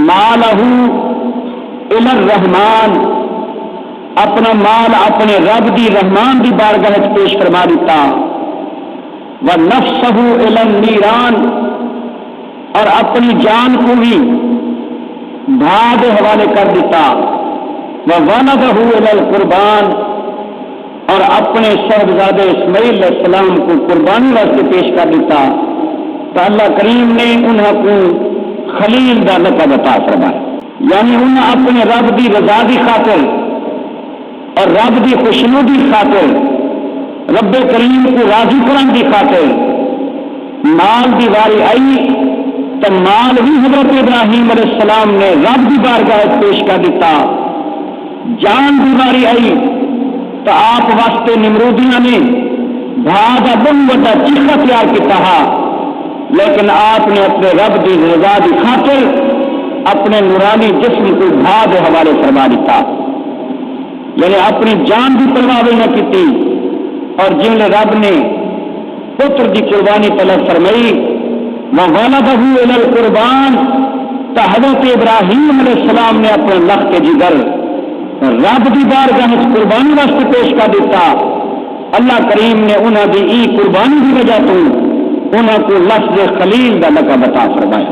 مالہ الی الرحمن، اپنا مال اپنے رب دی رحمان دی بارگاہ وچ پیش فرما دیتا، ونفسہ الی النیران، اور اپنی جان کو بھی بھاگ حوالے کر دیتا، وولدہ الی القربان، اور اپنے صاحبزادے اسماعیل علیہ السلام کو قربانی واسطے پیش کر دیتا، تو اللہ کریم نے انہاں کو خلیل دا لقب عطا فرمایا، یعنی انہاں اپنے رب دی رضا دی خاطر اور رب دی خوشنودی خاطر، رب کریم کو راضی کرن دی خاطر مال دی واری آئی تو مال بھی حضرت ابراہیم علیہ السلام نے رب دی بارگاہ پیش کر دیتا، جان دی واری آئی تو آپ واسطے نمرودیاں نے بھاگ بن بڑا چیخا تیار کیا، لیکن آپ نے اپنے رب دی رضا دی خاطر اپنے نورانی جسم کو بھاگ حوالے فرما دیتا، یعنی اپنی جان کی پرواہ نہ کی، اور جن رب نے پتر کی قربانی طلب فرمائی، وولدہ الی القربان، تو حضرت ابراہیم علیہ السلام نے اپنے لخت جگر رب کی بارگاہ قربانی واسطے پیش کر دیتا، اللہ کریم نے انہوں کی ای قربانی کی وجہ تو انہوں کو لفظ خلیل کا لقب عطا فرمایا۔